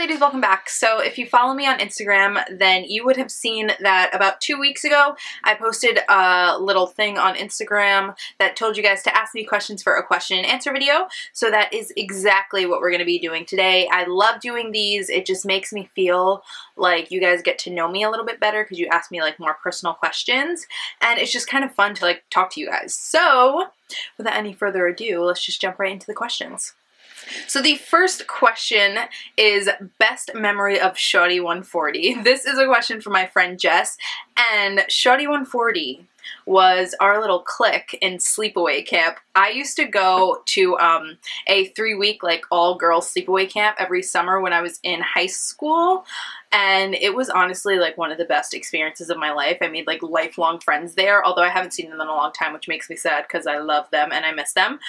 ladies, welcome back. So if you follow me on Instagram, then you would have seen that about 2 weeks ago, I posted a little thing on Instagram that told you guys to ask me questions for a question and answer video. So that is exactly what we're going to be doing today. I love doing these. It just makes me feel like you guys get to know me a little bit better because you ask me like more personal questions, and it's just kind of fun to like talk to you guys. So without any further ado, let's just jump right into the questions. So the first question is best memory of Shawty 140. This is a question from my friend Jess, and Shawty 140 was our little clique in sleepaway camp. I used to go to a 3-week like all-girls sleepaway camp every summer when I was in high school, and it was honestly like one of the best experiences of my life. I made like lifelong friends there, although I haven't seen them in a long time, which makes me sad because I love them and I miss them.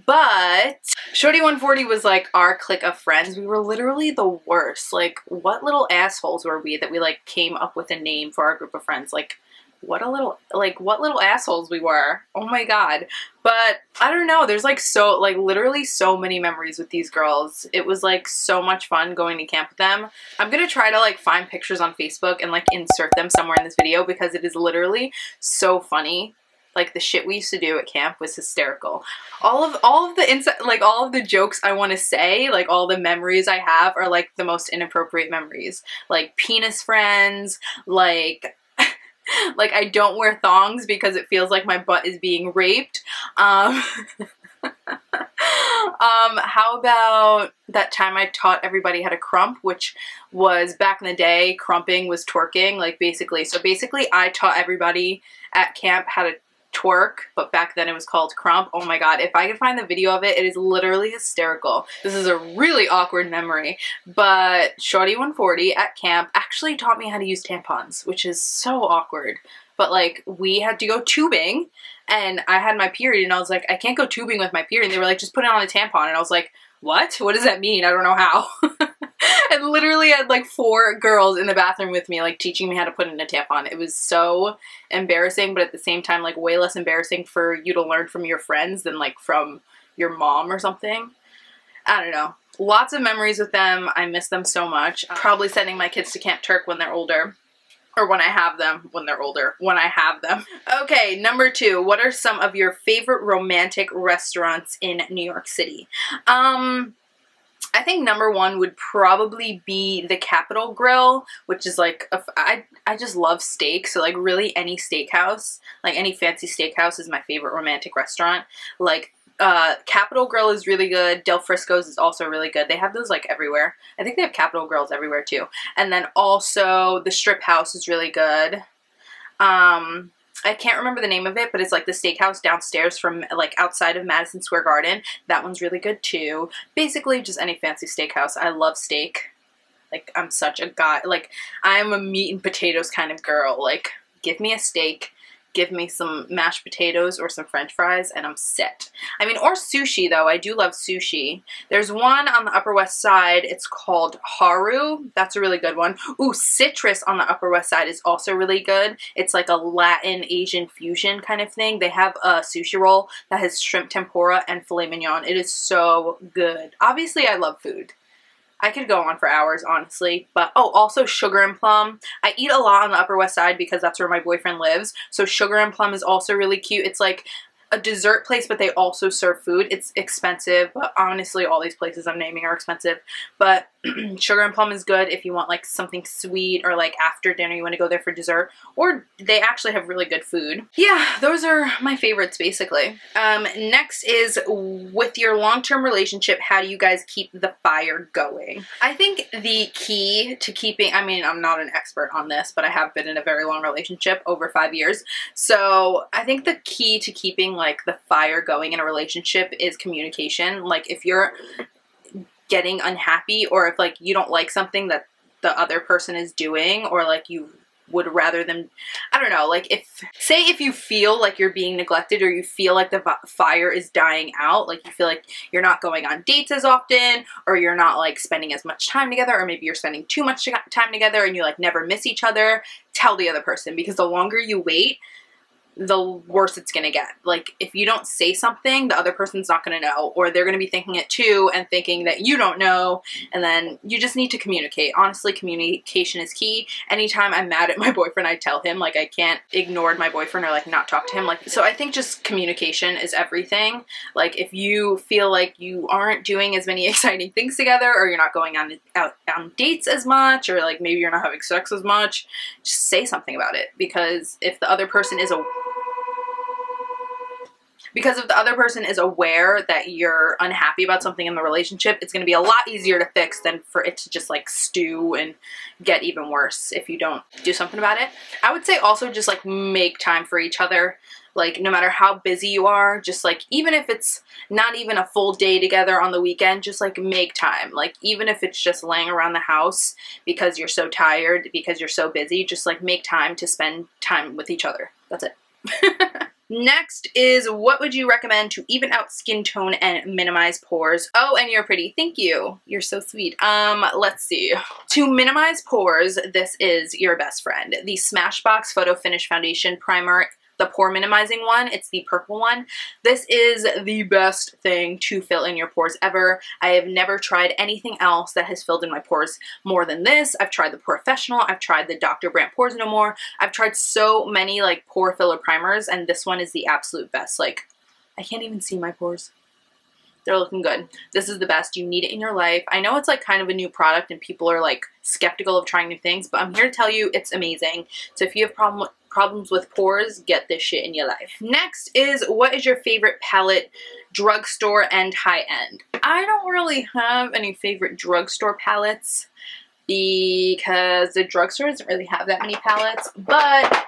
But Shawty 140 was like our clique of friends. We were literally the worst. Like, what little assholes were we that we like came up with a name for our group of friends? Like, what little assholes we were. Oh my god. But I don't know, there's like literally so many memories with these girls. It was like so much fun going to camp with them. I'm gonna try to like find pictures on Facebook and like insert them somewhere in this video because it is literally so funny. Like, the shit we used to do at camp was hysterical. All of the jokes I want to say, like all the memories I have are like the most inappropriate memories. Like penis friends, like I don't wear thongs because it feels like my butt is being raped. How about that time I taught everybody how to crump, which was back in the day, crumping was twerking, like basically. So basically I taught everybody at camp how to twerk, but back then it was called crump. Oh my god, if I can find the video of it, it is literally hysterical. This is a really awkward memory, but Shawty 140 at camp actually taught me how to use tampons, which is so awkward. But like, we had to go tubing, and I had my period, and I was like, I can't go tubing with my period, and they were like, just put it on a tampon, and I was like, what? What does that mean? I don't know how. And literally I had like 4 girls in the bathroom with me, like teaching me how to put in a tampon. It was so embarrassing, but at the same time, like way less embarrassing for you to learn from your friends than like from your mom or something. I don't know. Lots of memories with them. I miss them so much. Probably sending my kids to Camp Turk when they're older. Or when I have them, when they're older, when I have them. Okay, number 2, what are some of your favorite romantic restaurants in New York City? I think number 1 would probably be the Capitol Grill, which is like, I just love steak, so like really any steakhouse, like any fancy steakhouse is my favorite romantic restaurant. Like, Capitol Grill is really good. Del Frisco's is also really good. They have those like everywhere. I think they have Capitol Grills everywhere too. And then also the Strip House is really good. I can't remember the name of it, but it's like the steakhouse downstairs from like outside of Madison Square Garden. That one's really good too. Basically just any fancy steakhouse. I love steak. Like, I'm such a guy. Like, I'm a meat and potatoes kind of girl. Like, give me a steak. Give me some mashed potatoes or some french fries and I'm set. I mean, or sushi though. I do love sushi. There's one on the Upper West Side. It's called Haru. That's a really good one. Ooh, Citrus on the Upper West Side is also really good. It's like a Latin Asian fusion kind of thing. They have a sushi roll that has shrimp tempura and filet mignon. It is so good. Obviously, I love food. I could go on for hours, honestly. But, oh, also Sugar and Plum. I eat a lot on the Upper West Side because that's where my boyfriend lives. So Sugar and Plum is also really cute. It's like a dessert place, but they also serve food. It's expensive, but honestly, all these places I'm naming are expensive. But Sugar and Plum is good if you want like something sweet or like after dinner you want to go there for dessert. Or they actually have really good food. Yeah, those are my favorites basically. Next is, with your long-term relationship, how do you guys keep the fire going? I think the key to keeping, I mean, I'm not an expert on this, but I have been in a very long relationship, over 5 years. So I think the key to keeping like the fire going in a relationship is communication. Like, if you're getting unhappy or if like you don't like something that the other person is doing, or like you would rather them, I don't know, like if you feel like you're being neglected or you feel like the fire is dying out, like you feel like you're not going on dates as often, or you're not like spending as much time together, or maybe you're spending too much time together and you like never miss each other, tell the other person, because the longer you wait, the worse it's gonna get. Like, if you don't say something, the other person's not gonna know, or they're gonna be thinking it too and thinking that you don't know, and then you just need to communicate. Honestly, communication is key. Anytime I'm mad at my boyfriend, I tell him. Like, I can't ignore my boyfriend or like not talk to him. Like, so I think just communication is everything. Like, if you feel like you aren't doing as many exciting things together, or you're not going out on dates as much, or like maybe you're not having sex as much, just say something about it. Because if the other person is aware that you're unhappy about something in the relationship, it's going to be a lot easier to fix than for it to just like stew and get even worse if you don't do something about it. I would say also just like make time for each other. Like, no matter how busy you are, just like, even if it's not even a full day together on the weekend, just like make time. Like, even if it's just laying around the house because you're so tired, because you're so busy, just like make time to spend time with each other. That's it. Next is, what would you recommend to even out skin tone and minimize pores? Oh, and you're pretty. Thank you. You're so sweet. Let's see. To minimize pores, this is your best friend. The Smashbox Photo Finish Foundation Primer, the pore minimizing one. It's the purple one. This is the best thing to fill in your pores ever. I have never tried anything else that has filled in my pores more than this. I've tried the Professional. I've tried the Dr. Brandt Pores No More. I've tried so many like pore filler primers, and this one is the absolute best. Like, I can't even see my pores. They're looking good. This is the best. You need it in your life. I know it's like kind of a new product and people are like skeptical of trying new things, but I'm here to tell you it's amazing. So if you have problems with pores, get this shit in your life. Next is, what is your favorite palette, drugstore and high-end? I don't really have any favorite drugstore palettes because the drugstore doesn't really have that many palettes, but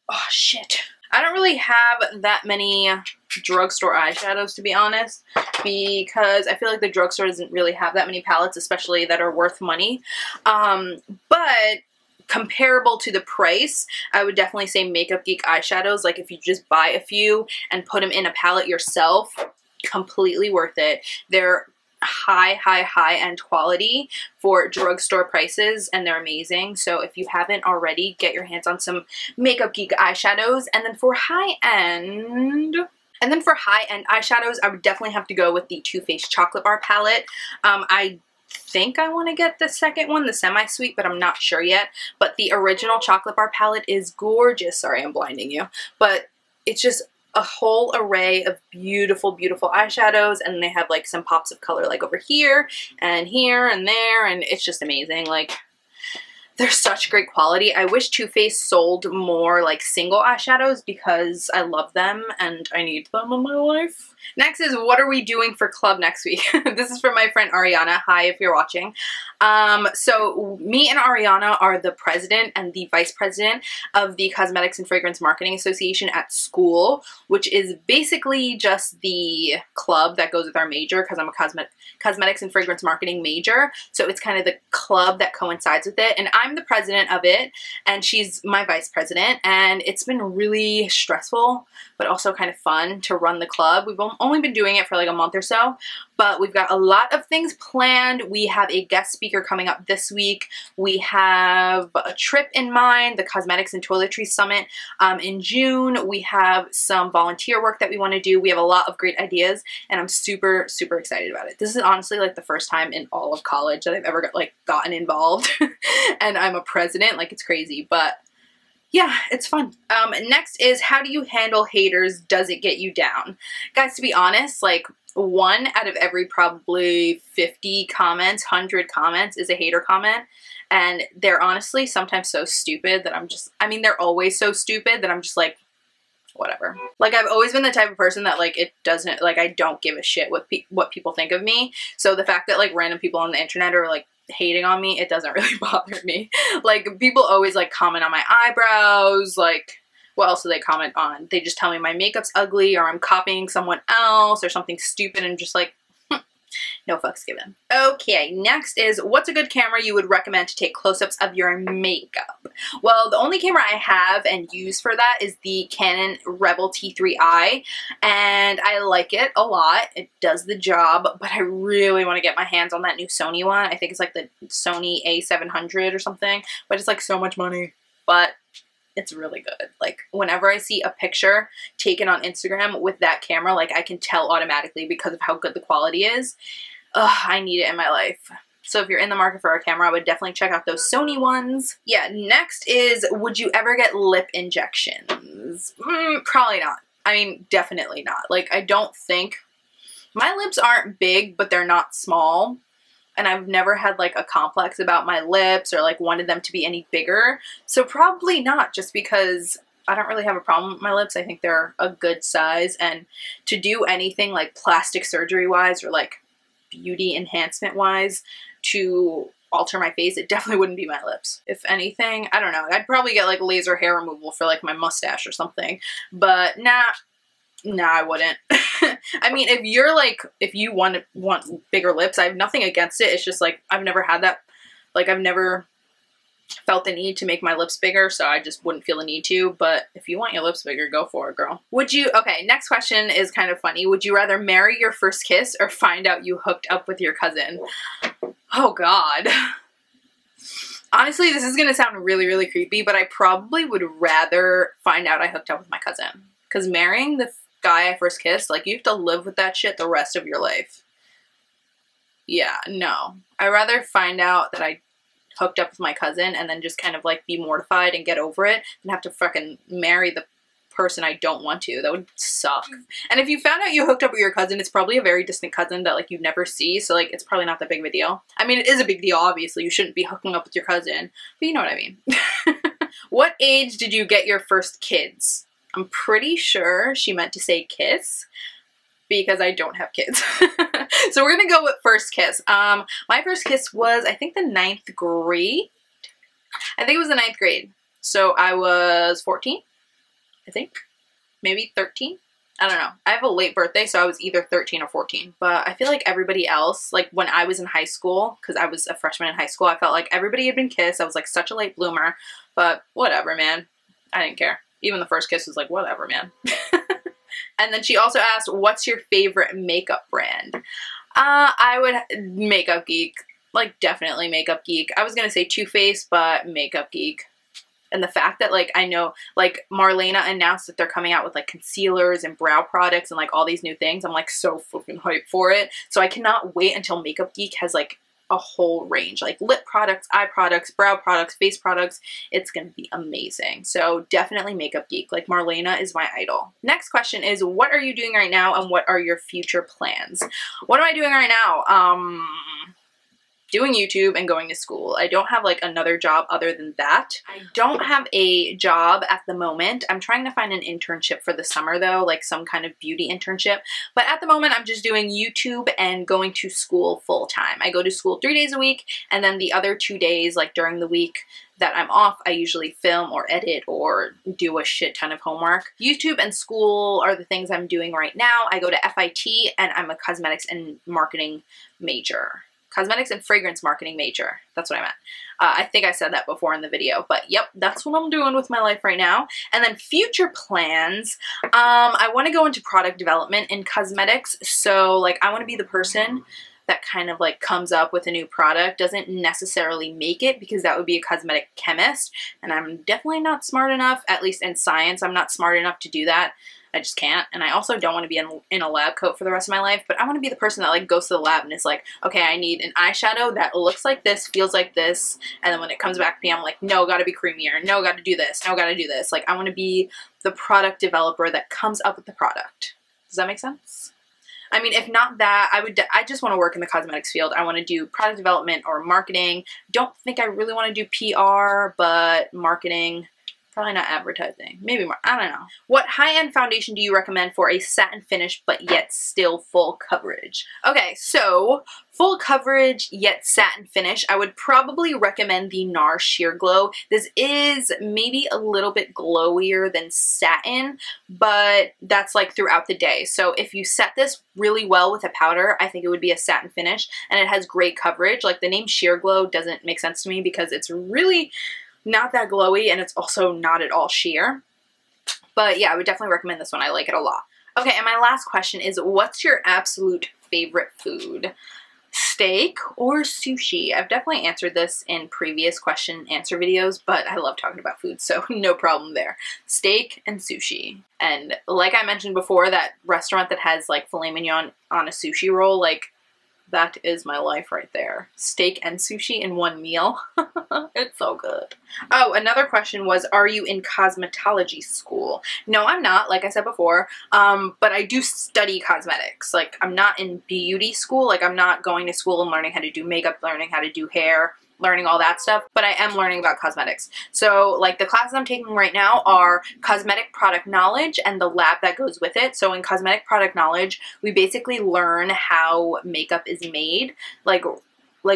oh shit. I don't really have that many drugstore eyeshadows, to be honest, because I feel like the drugstore doesn't really have that many palettes, especially that are worth money. But comparable to the price, I would definitely say Makeup Geek eyeshadows. Like, if you just buy a few and put them in a palette yourself, completely worth it. They're high-end quality for drugstore prices, and they're amazing. So if you haven't already, get your hands on some Makeup Geek eyeshadows. And then for high-end eyeshadows, I would definitely have to go with the Too Faced Chocolate Bar palette. I think I want to get the second one, the Semi-Sweet, but I'm not sure yet. But the original Chocolate Bar palette is gorgeous. Sorry, I'm blinding you. But it's just a whole array of beautiful, beautiful eyeshadows, and they have like some pops of color like over here and there, and it's just amazing. Like, they're such great quality. I wish Too Faced sold more like single eyeshadows because I love them and I need them in my life. Next is, what are we doing for club next week? This is from my friend Ariana. Hi, if you're watching. So me and Ariana are the president and the vice president of the Cosmetics and Fragrance Marketing Association at school, which is basically just the club that goes with our major, because I'm a Cosmetics and Fragrance Marketing major. So it's kind of the club that coincides with it. And I'm the president of it, and she's my vice president. And it's been really stressful, but also kind of fun to run the club. We've only been doing it for like a month or so, but we've got a lot of things planned. We have a guest speaker coming up this week. We have a trip in mind, the Cosmetics and Toiletries Summit in June. We have some volunteer work that we want to do. We have a lot of great ideas, and I'm super, super excited about it. This is honestly like the first time in all of college that I've ever gotten involved, and I'm a president. Like, it's crazy, but yeah, it's fun. Next is, how do you handle haters? Does it get you down? Guys, to be honest, like, 1 out of every probably 50 comments, 100 comments is a hater comment. And they're honestly sometimes so stupid that they're always so stupid that I'm just like, whatever. Like, I've always been the type of person that like, I don't give a shit what people think of me. So the fact that like random people on the internet are like hating on me, it doesn't really bother me. Like, people always like comment on my eyebrows. Like, what else do they comment on? They just tell me my makeup's ugly, or I'm copying someone else, or something stupid, and just like, no fucks given. Okay, next is, what's a good camera you would recommend to take close-ups of your makeup? Well, the only camera I have and use for that is the Canon Rebel T3i, and I like it a lot. It does the job, but I really want to get my hands on that new Sony one. I think it's like the Sony A700 or something, but it's like so much money, but it's really good. Like, whenever I see a picture taken on Instagram with that camera, like, I can tell automatically because of how good the quality is. Ugh, I need it in my life. So if you're in the market for a camera, I would definitely check out those Sony ones. Yeah, next is, would you ever get lip injections? Probably not. I mean, definitely not. Like, I don't think... My lips aren't big, but they're not small. And I've never had like a complex about my lips or like wanted them to be any bigger. So probably not, just because I don't really have a problem with my lips. I think they're a good size, and to do anything like plastic surgery wise or like beauty enhancement wise to alter my face, it definitely wouldn't be my lips. If anything, I don't know. I'd probably get like laser hair removal for like my mustache or something, but nah, I wouldn't. I mean, if you're like, if you want bigger lips, I have nothing against it. It's just like, I've never had that. Like, I've never felt the need to make my lips bigger, so I just wouldn't feel the need to. But if you want your lips bigger, go for it, girl. Would you, okay, next question is kind of funny. Would you rather marry your first kiss or find out you hooked up with your cousin? Oh, God. Honestly, this is going to sound really, really creepy, but I probably would rather find out I hooked up with my cousin. Because marrying the guy I first kissed, like, you have to live with that shit the rest of your life. Yeah, no. I'd rather find out that I hooked up with my cousin and then just kind of like be mortified and get over it than have to fucking marry the person I don't want to. That would suck. And if you found out you hooked up with your cousin, it's probably a very distant cousin that like you never see, so like it's probably not that big of a deal. I mean, it is a big deal, obviously. You shouldn't be hooking up with your cousin, but you know what I mean. What age did you get your first kids? I'm pretty sure she meant to say kiss because I don't have kids. So we're gonna go with first kiss. My first kiss was, I think, the 9th grade. I think it was the 9th grade. So I was 14, I think. Maybe 13. I don't know. I have a late birthday, so I was either 13 or 14. But I feel like everybody else, like when I was in high school, because I was a freshman in high school, I felt like everybody had been kissed. I was like such a late bloomer. But whatever, man. I didn't care. Even the first kiss was like, whatever, man. And then she also asked, what's your favorite makeup brand? I would, Makeup Geek. Like, definitely Makeup Geek. I was gonna say Too Faced, but Makeup Geek. And the fact that, like, I know, like, Marlena announced that they're coming out with, like, concealers and brow products and, like, all these new things. I'm, like, so fucking hyped for it. So I cannot wait until Makeup Geek has, like, a whole range, like lip products, eye products, brow products, face products. It's gonna be amazing. So definitely Makeup Geek. Like, Marlena is my idol. Next question is, what are you doing right now and what are your future plans? What am I doing right now? Doing YouTube and going to school. I don't have like another job other than that. I don't have a job at the moment. I'm trying to find an internship for the summer though, like some kind of beauty internship. But at the moment I'm just doing YouTube and going to school full time. I go to school 3 days a week, and then the other 2 days, like during the week that I'm off, I usually film or edit or do a shit ton of homework. YouTube and school are the things I'm doing right now. I go to FIT and I'm a cosmetics and marketing major. Cosmetics and fragrance marketing major. That's what I meant. I think I said that before in the video, but yep, that's what I'm doing with my life right now. And then future plans, I want to go into product development in cosmetics. So like, I want to be the person that kind of like comes up with a new product, doesn't necessarily make it, because that would be a cosmetic chemist. And I'm definitely not smart enough, at least in science, I'm not smart enough to do that. I just can't. And I also don't want to be in a lab coat for the rest of my life, but I want to be the person that like goes to the lab and is like, okay, I need an eyeshadow that looks like this, feels like this. And then when it comes back to me, I'm like, no, gotta be creamier. No, gotta do this. No, gotta do this. Like, I want to be the product developer that comes up with the product. Does that make sense? I mean, if not that, I just want to work in the cosmetics field. I want to do product development or marketing. Don't think I really want to do PR, but marketing. Probably not advertising. Maybe more. I don't know. What high-end foundation do you recommend for a satin finish but yet still full coverage? Okay, so full coverage yet satin finish. I would probably recommend the NARS Sheer Glow. This is maybe a little bit glowier than satin, but that's like throughout the day. So if you set this really well with a powder, I think it would be a satin finish, and it has great coverage. Like, the name Sheer Glow doesn't make sense to me because it's really not that glowy, and it's also not at all sheer. But yeah, I would definitely recommend this one. I like it a lot. Okay, and my last question is, what's your absolute favorite food? Steak or sushi? I've definitely answered this in previous question and answer videos, but I love talking about food, so no problem there. Steak and sushi. And like I mentioned before, that restaurant that has like filet mignon on a sushi roll, like that is my life right there. Steak and sushi in one meal. It's so good. Oh, another question was, are you in cosmetology school? No, I'm not, like I said before, but I do study cosmetics. Like, I'm not in beauty school. Like, I'm not going to school and learning how to do makeup, learning how to do hair, learning all that stuff, but I am learning about cosmetics. So like the classes I'm taking right now are cosmetic product knowledge and the lab that goes with it. So in cosmetic product knowledge, we basically learn how makeup is made. Like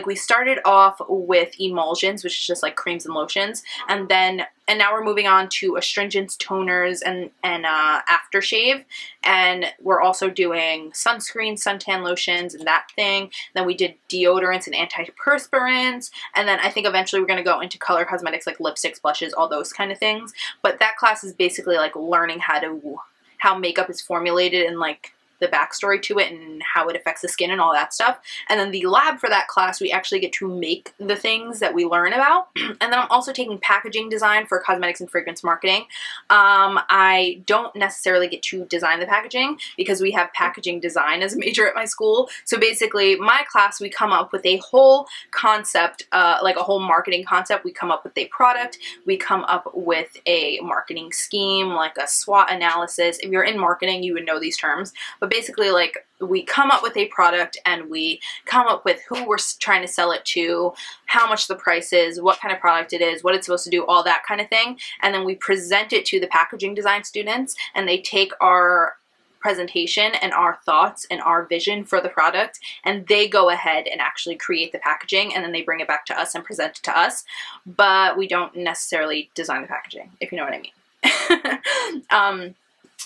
we started off with emulsions, which is just like creams and lotions, and now we're moving on to astringents, toners, and aftershave, and we're also doing sunscreen, suntan lotions, and that thing. Then we did deodorants and antiperspirants, and then I think eventually we're gonna go into color cosmetics like lipsticks, blushes, all those kind of things. But that class is basically like learning how makeup is formulated and like the backstory to it and how it affects the skin and all that stuff. And then the lab for that class, we actually get to make the things that we learn about. And then I'm also taking packaging design for cosmetics and fragrance marketing. I don't necessarily get to design the packaging because we have packaging design as a major at my school. So basically my class, we come up with a whole concept, like a whole marketing concept. We come up with a product, we come up with a marketing scheme, like a SWOT analysis. If you're in marketing, you would know these terms. But basically, like, we come up with a product and we come up with who we're trying to sell it to, how much the price is, what kind of product it is, what it's supposed to do, all that kind of thing. And then we present it to the packaging design students, and they take our presentation and our thoughts and our vision for the product, and they go ahead and actually create the packaging, and then they bring it back to us and present it to us. But we don't necessarily design the packaging, if you know what I mean.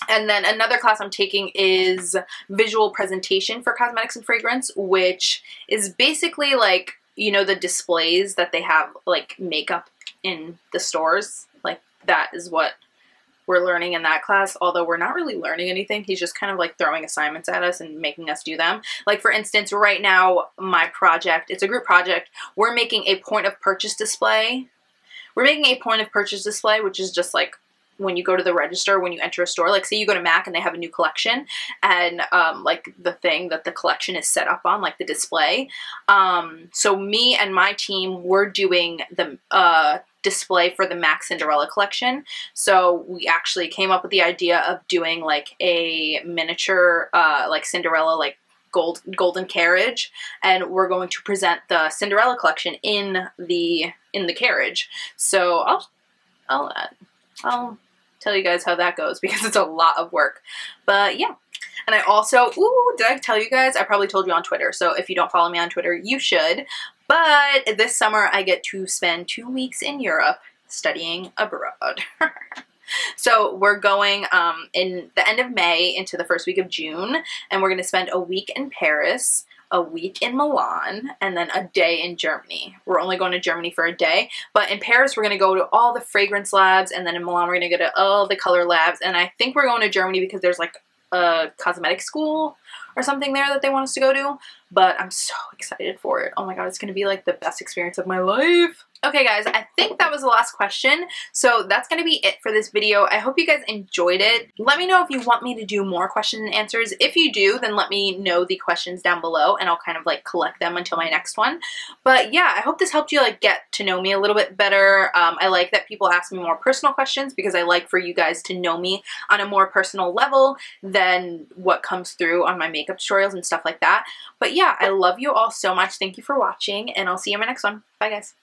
And then another class I'm taking is visual presentation for cosmetics and fragrance, which is basically like, you know, the displays that they have like makeup in the stores. Like that is what we're learning in that class, although we're not really learning anything. He's just kind of like throwing assignments at us and making us do them. Like for instance, right now, my project, it's a group project. We're making a point of purchase display. We're making a point of purchase display, which is just like when you go to the register, when you enter a store, like say you go to MAC and they have a new collection, and like the thing that the collection is set up on, like the display. So me and my team, we're doing the display for the MAC Cinderella collection. So we actually came up with the idea of doing like a miniature like Cinderella, like golden carriage, and we're going to present the Cinderella collection in the carriage. So I'll tell you guys how that goes because it's a lot of work. But yeah. And I also, ooh, did I tell you guys? I probably told you on Twitter. So if you don't follow me on Twitter, you should. But this summer I get to spend 2 weeks in Europe studying abroad. So we're going in the end of May into the first week of June, and we're going to spend a week in Paris, a week in Milan, and then a day in Germany. We're only going to Germany for a day, but in Paris we're going to go to all the fragrance labs, and then in Milan we're going to go to all the color labs, and I think we're going to Germany because there's like a cosmetic school or something there that they want us to go to, but I'm so excited for it. Oh my god, it's going to be like the best experience of my life. Okay guys, I think that was the last question, so that's going to be it for this video. I hope you guys enjoyed it. Let me know if you want me to do more question and answers. If you do, then let me know the questions down below and I'll kind of like collect them until my next one. But yeah, I hope this helped you like get to know me a little bit better. I like that people ask me more personal questions because I like for you guys to know me on a more personal level than what comes through on my makeup tutorials and stuff like that. But yeah, I love you all so much. Thank you for watching, and I'll see you in my next one. Bye guys.